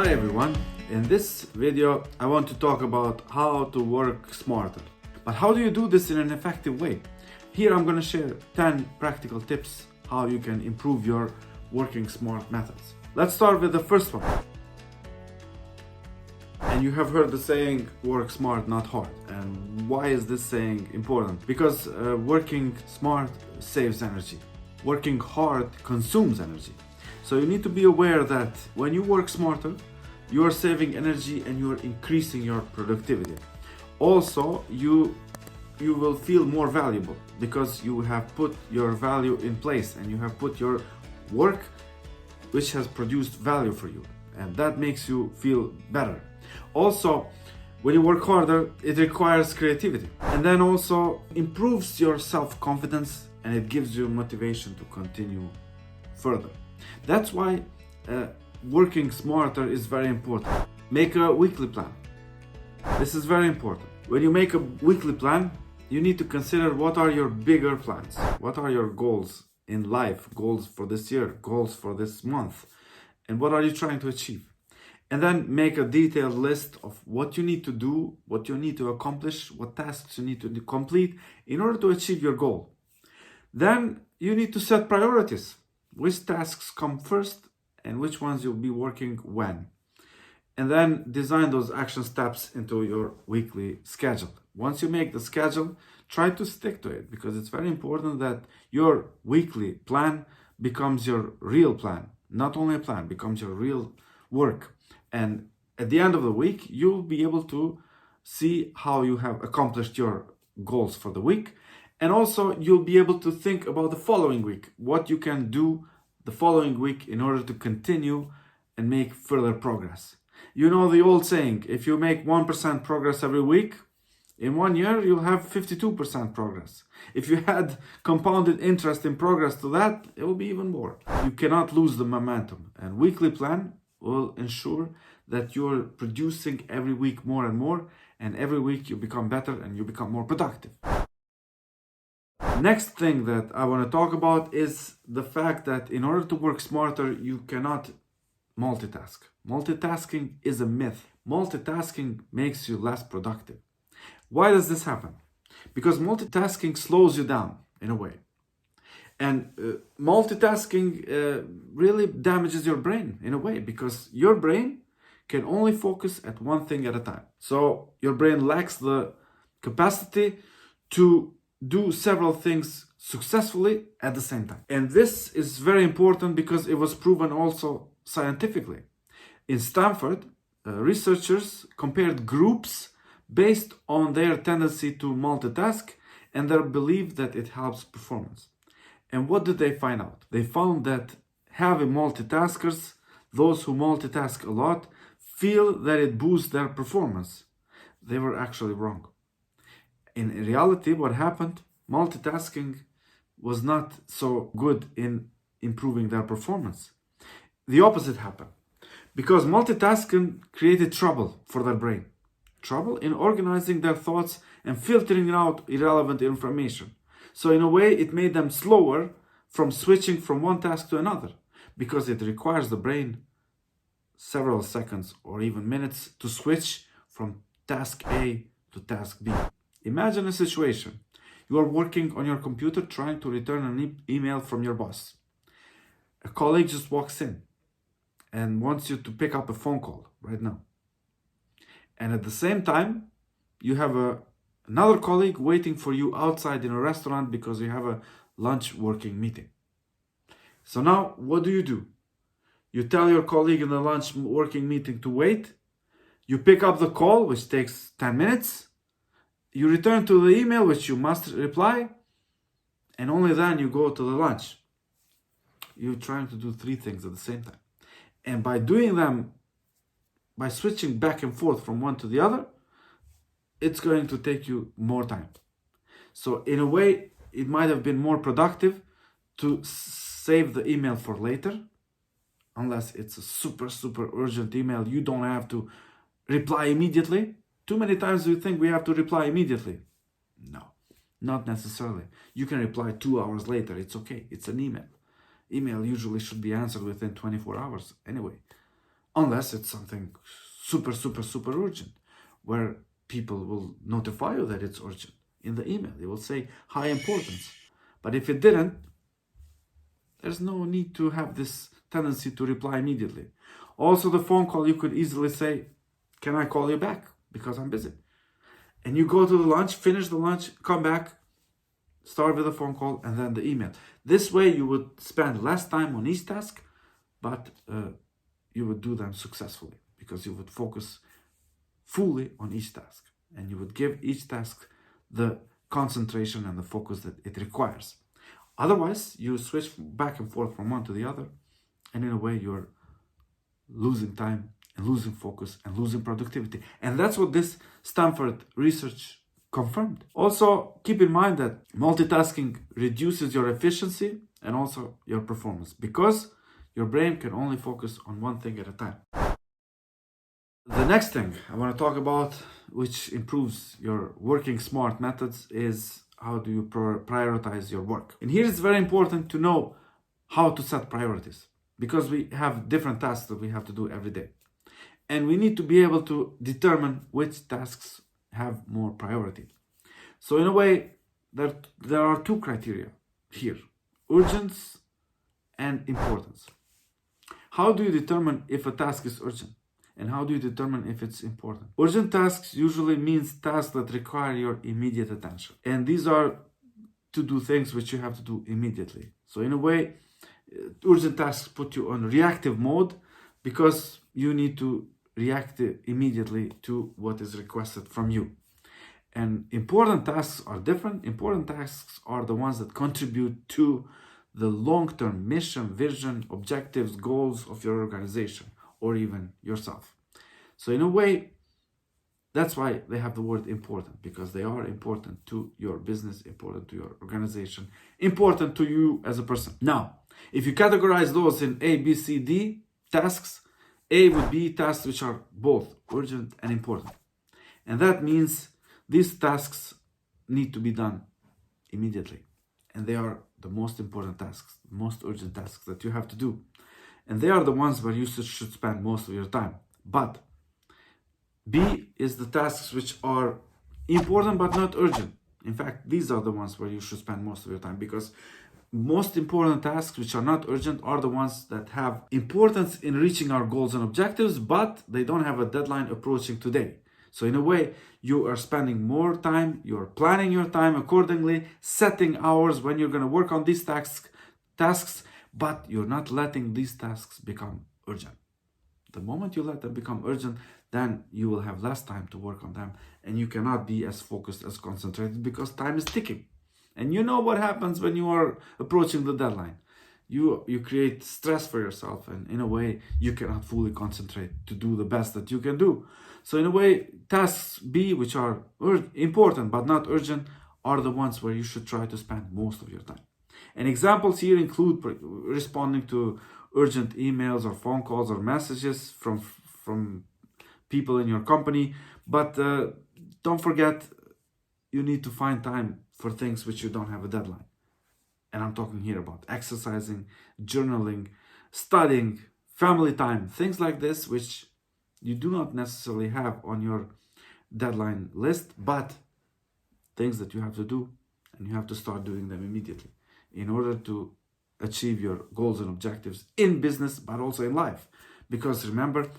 Hi everyone, in this video I want to talk about how to work smarter. But how do you do this in an effective way? Here I'm going to share 10 practical tips how you can improve your working smart methods. Let's start with the first one. And you have heard the saying, work smart, not hard. And why is this saying important? Because working smart saves energy. Working hard consumes energy. So you need to be aware that when you work smarter, you are saving energy and you are increasing your productivity. Also, you will feel more valuable because you have put your value in place and you have put your work which has produced value for you, and that makes you feel better. Also, when you work harder, it requires creativity, and then also improves your self-confidence and it gives you motivation to continue further. That's why working smarter is very important. Make a weekly plan. This is very important. When you make a weekly plan, you need to consider what are your bigger plans. What are your goals in life, goals for this year, goals for this month, and what are you trying to achieve? And then make a detailed list of what you need to do, what you need to accomplish, what tasks you need to complete in order to achieve your goal. Then you need to set priorities. Which tasks come first and which ones you'll be working when. And then design those action steps into your weekly schedule. Once you make the schedule, try to stick to it, because it's very important that your weekly plan becomes your real plan. Not only a plan, becomes your real work. And at the end of the week, you'll be able to see how you have accomplished your goals for the week. And also, you'll be able to think about the following week, what you can do the following week in order to continue and make further progress. You know the old saying, if you make 1% progress every week, in 1 year, you'll have 52% progress. If you add compounded interest in progress to that, it will be even more. You cannot lose the momentum. And weekly plan will ensure that you're producing every week more and more, and every week you become better and you become more productive. Next thing that I want to talk about is the fact that in order to work smarter, you cannot multitask. Multitasking is a myth. Multitasking makes you less productive. Why does this happen? Because multitasking slows you down in a way. And multitasking really damages your brain in a way, because your brain can only focus at one thing at a time. So your brain lacks the capacity to do several things successfully at the same time. And this is very important because it was proven also scientifically. In Stanford, researchers compared groups based on their tendency to multitask and their belief that it helps performance. And what did they find out? They found that having multitaskers, those who multitask a lot, feel that it boosts their performance. They were actually wrong. In reality, what happened, multitasking was not so good in improving their performance. The opposite happened, because multitasking created trouble for their brain. Trouble in organizing their thoughts and filtering out irrelevant information. So in a way, it made them slower from switching from one task to another, because it requires the brain several seconds or even minutes to switch from task A to task B. Imagine a situation. You are working on your computer trying to return an email from your boss. A colleague just walks in and wants you to pick up a phone call right now. And at the same time, you have another colleague waiting for you outside in a restaurant because you have a lunch working meeting. So now, what do? You tell your colleague in the lunch working meeting to wait. You pick up the call, which takes 10 minutes. You return to the email, which you must reply, and only then you go to the lunch. You're trying to do 3 things at the same time. And by doing them, by switching back and forth from one to the other, it's going to take you more time. So in a way, it might have been more productive to save the email for later, unless it's a super urgent email. You don't have to reply immediately. Too many times we think we have to reply immediately. No, not necessarily. You can reply 2 hours later. It's okay. It's an email. Email usually should be answered within 24 hours anyway. unless it's something super, super, super urgent, where people will notify you that it's urgent in the email. They will say high importance. But if it didn't, there's no need to have this tendency to reply immediately. Also, the phone call, you could easily say, can I call you back? Because I'm busy. And you go to the lunch, finish the lunch, come back, start with a phone call, and then the email. This way, you would spend less time on each task, but you would do them successfully because you would focus fully on each task. And you would give each task the concentration and the focus that it requires. Otherwise, you switch back and forth from one to the other, and in a way, you're losing time and losing focus and losing productivity. And that's what this Stanford research confirmed. Also, keep in mind that multitasking reduces your efficiency and also your performance because your brain can only focus on one thing at a time. The next thing I want to talk about, which improves your working smart methods, is how do you prioritize your work. And here it's very important to know how to set priorities because we have different tasks that we have to do every day. And we need to be able to determine which tasks have more priority. So in a way, there are two criteria here, urgence and importance. How do you determine if a task is urgent? And how do you determine if it's important? Urgent tasks usually means tasks that require your immediate attention. And these are to do things which you have to do immediately. So in a way, urgent tasks put you on reactive mode because you need to react immediately to what is requested from you. And important tasks are different. Important tasks are the ones that contribute to the long-term mission, vision, objectives, goals of your organization or even yourself. So in a way, that's why they have the word important, because they are important to your business, important to your organization, important to you as a person. Now, if you categorize those in A, B, C, D tasks, A would be tasks which are both urgent and important. And that means these tasks need to be done immediately. And they are the most important tasks, most urgent tasks that you have to do. And they are the ones where you should spend most of your time. But B is the tasks which are important but not urgent. In fact, these are the ones where you should spend most of your time, because most important tasks which are not urgent are the ones that have importance in reaching our goals and objectives, but they don't have a deadline approaching today. So in a way, you are spending more time, you're planning your time accordingly, setting hours when you're going to work on these tasks, but you're not letting these tasks become urgent. The moment you let them become urgent, then you will have less time to work on them, and you cannot be as focused, as concentrated, because time is ticking. And you know what happens when you are approaching the deadline. You create stress for yourself, and in a way, you cannot fully concentrate to do the best that you can do. So in a way, tasks B, which are important but not urgent, are the ones where you should try to spend most of your time. And examples here include responding to urgent emails or phone calls or messages from people in your company. But don't forget, you need to find time for things which you don't have a deadline. And I'm talking here about exercising, journaling, studying, family time, things like this, which you do not necessarily have on your deadline list, but things that you have to do, and you have to start doing them immediately in order to achieve your goals and objectives in business, but also in life. Because remember,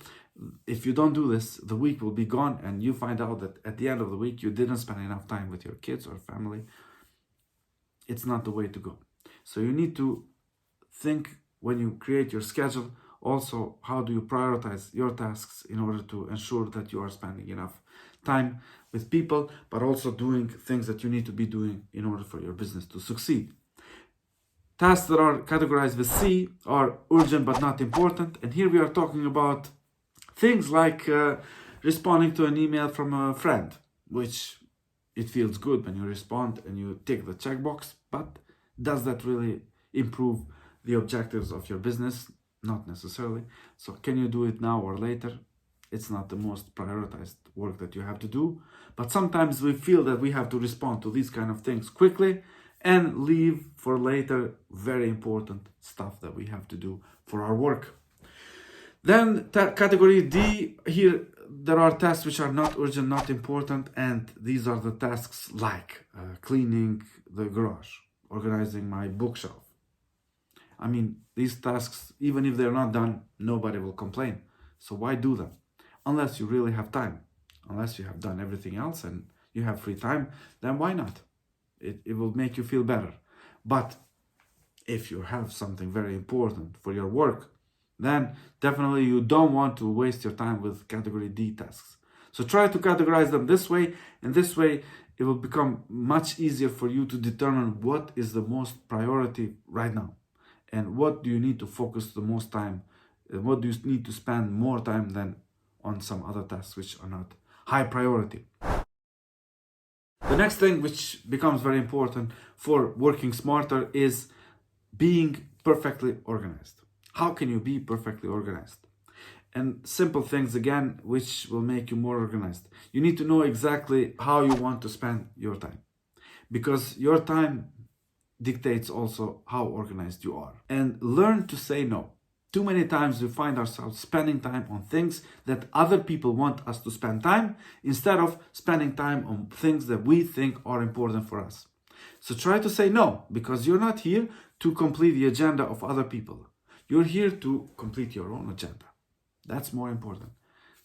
if you don't do this, the week will be gone, and you find out that at the end of the week, you didn't spend enough time with your kids or family. It's not the way to go. So you need to think, when you create your schedule, also how do you prioritize your tasks in order to ensure that you are spending enough time with people, but also doing things that you need to be doing in order for your business to succeed. Tasks that are categorized with C are urgent but not important. And here we are talking about things like responding to an email from a friend, which it feels good when you respond and you tick the checkbox, but does that really improve the objectives of your business? Not necessarily. So can you do it now or later? It's not the most prioritized work that you have to do, but sometimes we feel that we have to respond to these kind of things quickly and leave for later very important stuff that we have to do for our work. Then category D, here there are tasks which are not urgent, not important, and these are the tasks like cleaning the garage, organizing my bookshelf. I mean, these tasks, even if they're not done, nobody will complain. So why do them? Unless you really have time. Unless you have done everything else and you have free time, then why not? It will make you feel better. But if you have something very important for your work, then definitely you don't want to waste your time with category D tasks. So try to categorize them this way, and this way it will become much easier for you to determine what is the most priority right now, and what do you need to focus the most time, and what do you need to spend more time than on some other tasks which are not high priority. The next thing which becomes very important for working smarter is being perfectly organized. How can you be perfectly organized? And simple things again, which will make you more organized. You need to know exactly how you want to spend your time, because your time dictates also how organized you are. And learn to say no. Too many times we find ourselves spending time on things that other people want us to spend time, instead of spending time on things that we think are important for us. So try to say no, because you're not here to complete the agenda of other people. You're here to complete your own agenda. That's more important.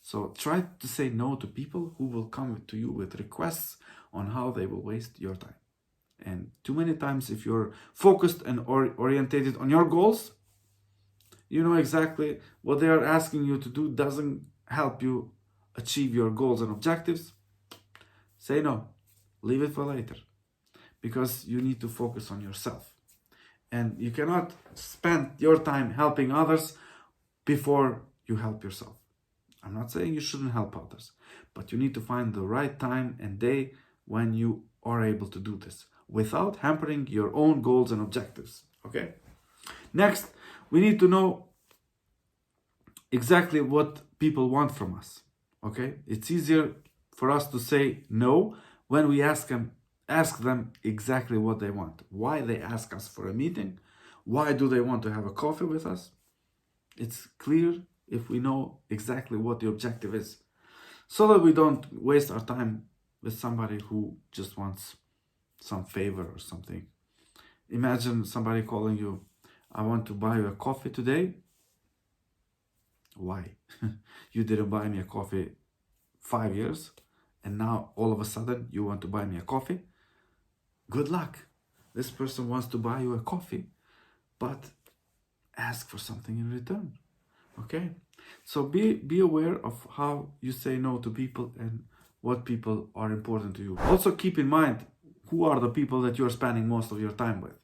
So try to say no to people who will come to you with requests on how they will waste your time. And too many times, if you're focused and orientated on your goals, you know exactly what they are asking you to do doesn't help you achieve your goals and objectives. Say no. Leave it for later. Because you need to focus on yourself. And you cannot spend your time helping others before you help yourself. I'm not saying you shouldn't help others, but you need to find the right time and day when you are able to do this without hampering your own goals and objectives. Okay? Next, we need to know exactly what people want from us. Okay? It's easier for us to say no when we ask them exactly what they want. Why they ask us for a meeting? Why do they want to have a coffee with us? It's clear if we know exactly what the objective is, so that we don't waste our time with somebody who just wants some favor or something. Imagine somebody calling you, I want to buy you a coffee today. Why? You didn't buy me a coffee 5 years, and now all of a sudden you want to buy me a coffee? Good luck. This person wants to buy you a coffee, but ask for something in return. Okay? So be aware of how you say no to people and what people are important to you. Also keep in mind who are the people that you're spending most of your time with.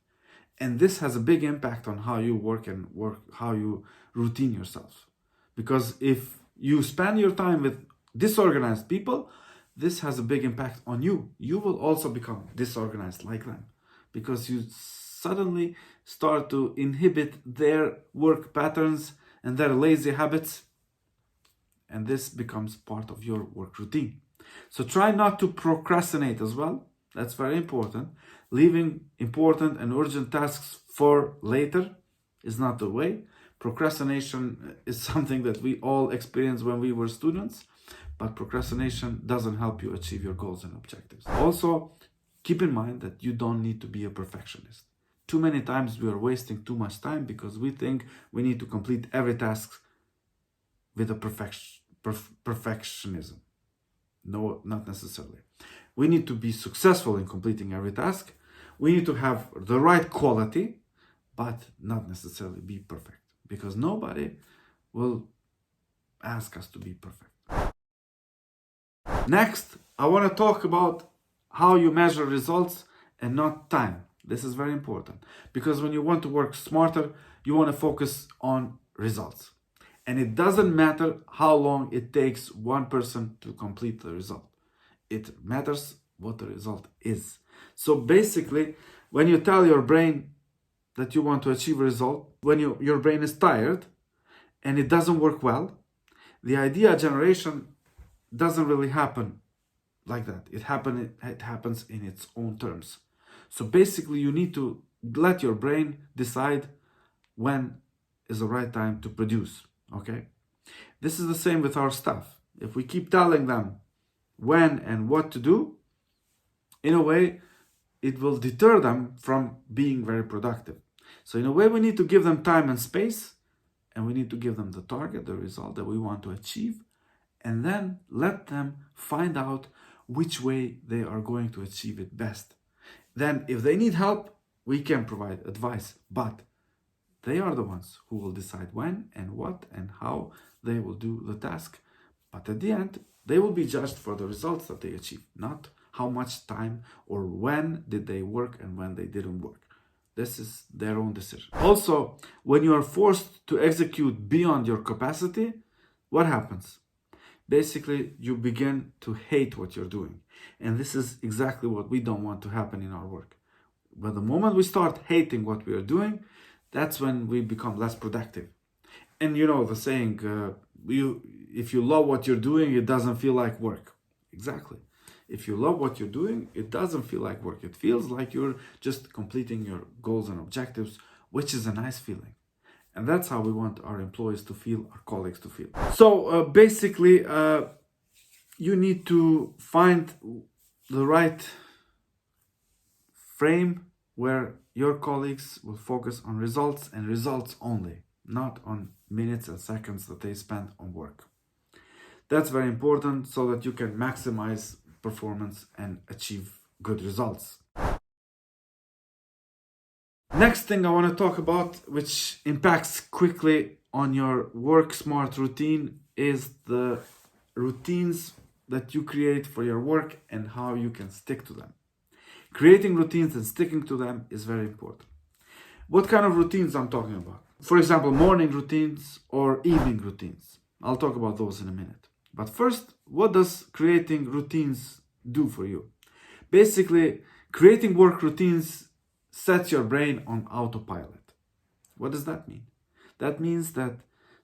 And this has a big impact on how you work and how you routine yourself. Because if you spend your time with disorganized people, this has a big impact on you. You will also become disorganized like them, because you suddenly start to inhibit their work patterns and their lazy habits, and this becomes part of your work routine. So try not to procrastinate as well. That's very important. Leaving important and urgent tasks for later is not the way. Procrastination is something that we all experienced when we were students, but procrastination doesn't help you achieve your goals and objectives. Also, keep in mind that you don't need to be a perfectionist. Too many times we are wasting too much time because we think we need to complete every task with a perfectionism. No, not necessarily. We need to be successful in completing every task. We need to have the right quality, but not necessarily be perfect, because nobody will ask us to be perfect. Next, I want to talk about how you measure results and not time. This is very important, because when you want to work smarter, you want to focus on results. And it doesn't matter how long it takes one person to complete the result. It matters what the result is. So basically, when you tell your brain that you want to achieve a result, when your brain is tired and it doesn't work well, the idea generation doesn't really happen like that. It happens in its own terms. So basically, you need to let your brain decide when is the right time to produce. Okay? This is the same with our staff. If we keep telling them when and what to do, in a way, it will deter them from being very productive. So in a way, we need to give them time and space, and we need to give them the target, the result that we want to achieve, and then let them find out which way they are going to achieve it best. Then if they need help, we can provide advice, but they are the ones who will decide when and what and how they will do the task. But at the end, they will be judged for the results that they achieve, not how much time or when did they work and when they didn't work. This is their own decision. Also, when you are forced to execute beyond your capacity, what happens? Basically, you begin to hate what you're doing. And this is exactly what we don't want to happen in our work. But the moment we start hating what we are doing, that's when we become less productive. And you know the saying, if you love what you're doing, it doesn't feel like work. Exactly. If you love what you're doing, it doesn't feel like work. It feels like you're just completing your goals and objectives, which is a nice feeling. And that's how we want our employees to feel, our colleagues to feel. So basically, you need to find the right frame where your colleagues will focus on results and results only, not on minutes and seconds that they spend on work. That's very important so that you can maximize performance and achieve good results. Next thing I want to talk about, which impacts quickly on your work smart routine, is the routines that you create for your work and how you can stick to them. Creating routines and sticking to them is very important. What kind of routines I'm talking about? For example, morning routines or evening routines. I'll talk about those in a minute. But first, what does creating routines do for you? Basically, creating work routines sets your brain on autopilot. What does that mean? That means that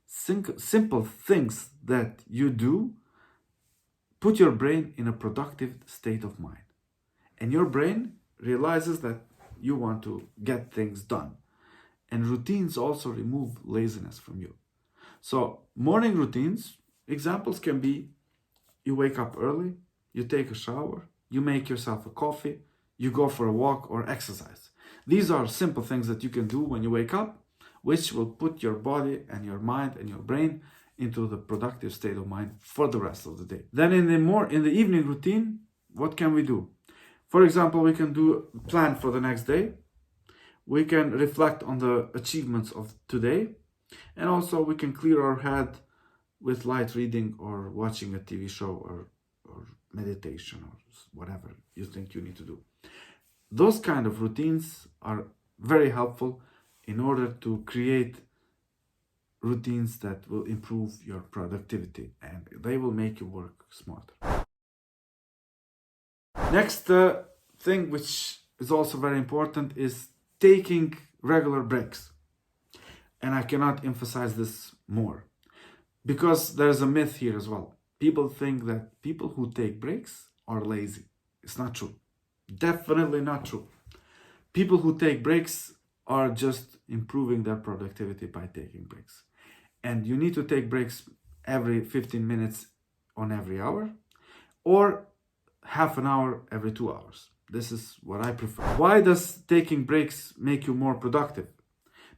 simple things that you do put your brain in a productive state of mind. And your brain realizes that you want to get things done. And routines also remove laziness from you. So morning routines, examples can be you wake up early, you take a shower, you make yourself a coffee, you go for a walk or exercise. These are simple things that you can do when you wake up, which will put your body and your mind and your brain into the productive state of mind for the rest of the day. Then in the evening routine, what can we do? For example, we can do a plan for the next day. We can reflect on the achievements of today. And also we can clear our head with light reading or watching a TV show or meditation or whatever you think you need to do. Those kind of routines are very helpful in order to create routines that will improve your productivity and they will make you work smarter. Next thing, which is also very important, is taking regular breaks. And I cannot emphasize this more because there's a myth here as well. People think that people who take breaks are lazy. It's not true. Definitely not true. People who take breaks are just improving their productivity by taking breaks. And you need to take breaks every 15 minutes on every hour or half an hour every 2 hours. This is what I prefer. Why does taking breaks make you more productive?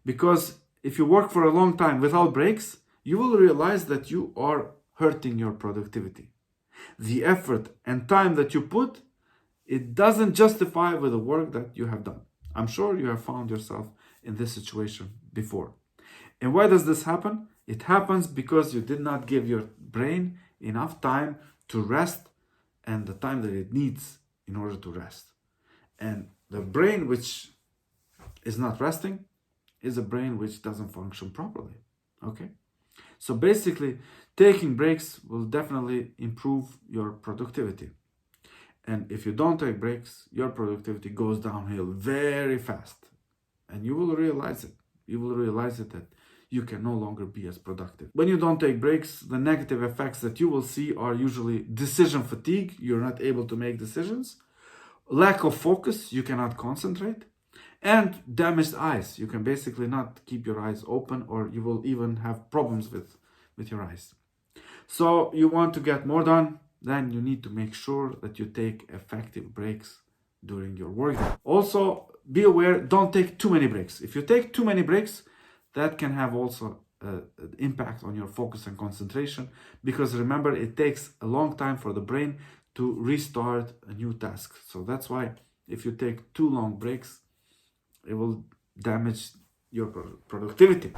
Because if you work for a long time without breaks, you will realize that you are hurting your productivity. The effort and time that you put, it doesn't justify with the work that you have done. I'm sure you have found yourself in this situation before. And why does this happen? It happens because you did not give your brain enough time to rest and the time that it needs in order to rest. And the brain which is not resting is a brain which doesn't function properly. Okay? So basically, taking breaks will definitely improve your productivity. And if you don't take breaks, your productivity goes downhill very fast. And you will realize it. You will realize it that you can no longer be as productive. When you don't take breaks, the negative effects that you will see are usually decision fatigue. You're not able to make decisions. Lack of focus. You cannot concentrate. And damaged eyes. You can basically not keep your eyes open, or you will even have problems with with your eyes. So you want to get more done, then you need to make sure that you take effective breaks during your work. Also, be aware, don't take too many breaks. If you take too many breaks, that can have also an impact on your focus and concentration, because remember, it takes a long time for the brain to restart a new task. So that's why if you take too long breaks, it will damage your productivity.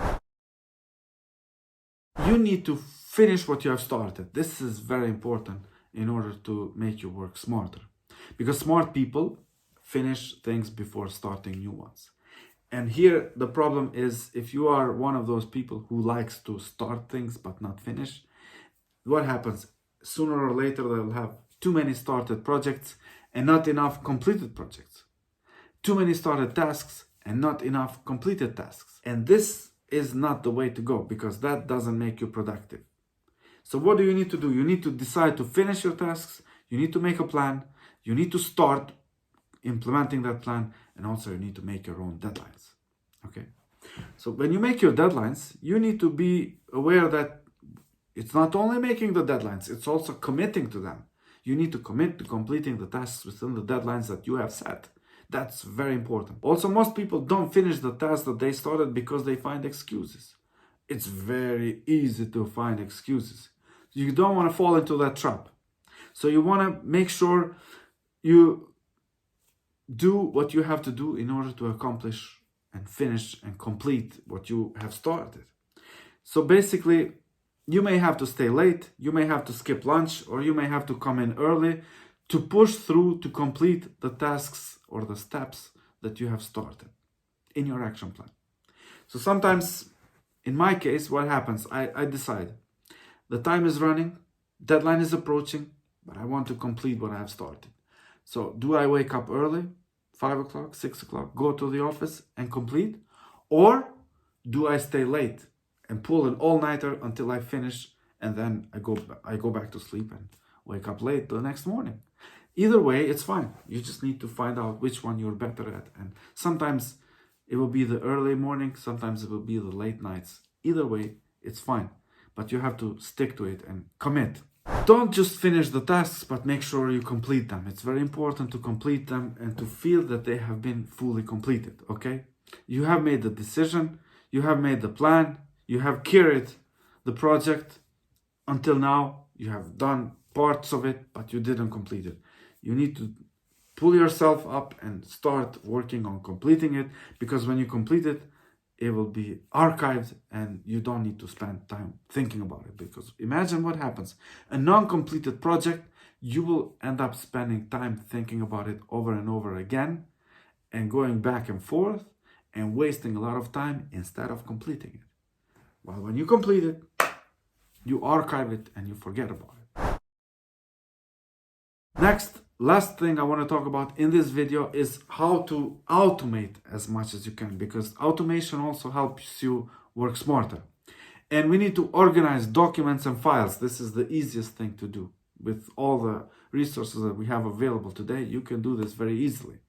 You need to finish what you have started. This is very important in order to make your work smarter, because smart people finish things before starting new ones. And here the problem is, if you are one of those people who likes to start things but not finish, what happens? Sooner or later they'll have too many started projects and not enough completed projects. Too many started tasks and not enough completed tasks. And this is not the way to go, because that doesn't make you productive. So what do you need to do? You need to decide to finish your tasks. You need to make a plan. You need to start implementing that plan, and also you need to make your own deadlines. Okay, so when you make your deadlines, you need to be aware that it's not only making the deadlines, it's also committing to them. You need to commit to completing the tasks within the deadlines that you have set. That's very important. Also, most people don't finish the task that they started because they find excuses. It's very easy to find excuses. You don't want to fall into that trap. So you want to make sure you do what you have to do in order to accomplish and finish and complete what you have started. So basically, you may have to stay late, you may have to skip lunch, or you may have to come in early to push through to complete the tasks or the steps that you have started in your action plan. So sometimes, in my case, what happens, I decide the time is running, deadline is approaching, but I want to complete what I have started. So do I wake up early, 5 o'clock, 6 o'clock, go to the office and complete? Or do I stay late and pull an all-nighter until I finish, and then I go back to sleep and wake up late the next morning? Either way, it's fine. You just need to find out which one you're better at. And sometimes it will be the early morning, sometimes it will be the late nights. Either way, it's fine. But you have to stick to it and commit. Don't just finish the tasks, but make sure you complete them. It's very important to complete them and to feel that they have been fully completed, okay? You have made the decision, you have made the plan, you have carried the project until now, you have done parts of it, but you didn't complete it. You need to pull yourself up and start working on completing it, because when you complete it, it will be archived and you don't need to spend time thinking about it. Because imagine what happens. A non-completed project, you will end up spending time thinking about it over and over again and going back and forth and wasting a lot of time instead of completing it. While when you complete it, you archive it and you forget about it. Next, last thing I want to talk about in this video is how to automate as much as you can, because automation also helps you work smarter. And we need to organize documents and files. This is the easiest thing to do. With all the resources that we have available today, you can do this very easily.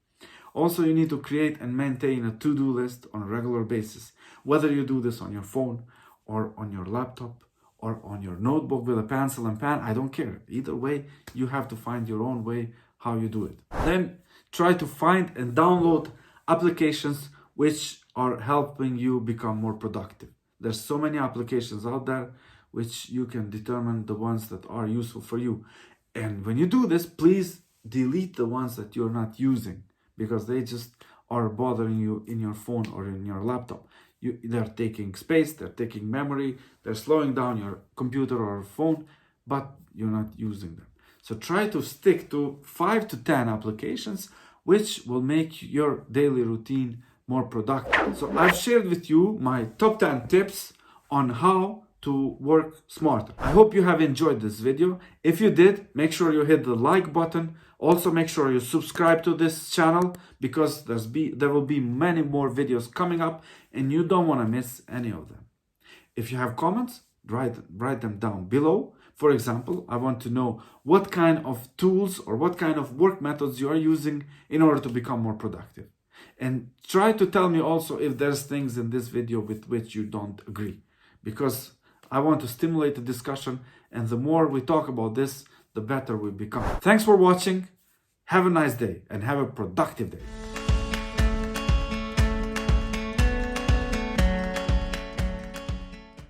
Also, you need to create and maintain a to-do list on a regular basis. Whether you do this on your phone or on your laptop or on your notebook with a pencil and pen, I don't care. Either way, you have to find your own way how you do it. Then try to find and download applications which are helping you become more productive. There's so many applications out there which you can determine the ones that are useful for you. And when you do this, please delete the ones that you're not using, because they just are bothering you in your phone or in your laptop. They're taking space, they're taking memory, they're slowing down your computer or phone, but you're not using them. So try to stick to 5 to 10 applications which will make your daily routine more productive. So I've shared with you my top 10 tips on how to work smarter. I hope you have enjoyed this video. If you did, make sure you hit the like button. Also make sure you subscribe to this channel, because there will be many more videos coming up and you don't want to miss any of them. If you have comments, write them down below. For example, I want to know what kind of tools or what kind of work methods you are using in order to become more productive. And try to tell me also if there's things in this video with which you don't agree, because I want to stimulate the discussion, and the more we talk about this, the better we become. Thanks for watching. Have a nice day and have a productive day.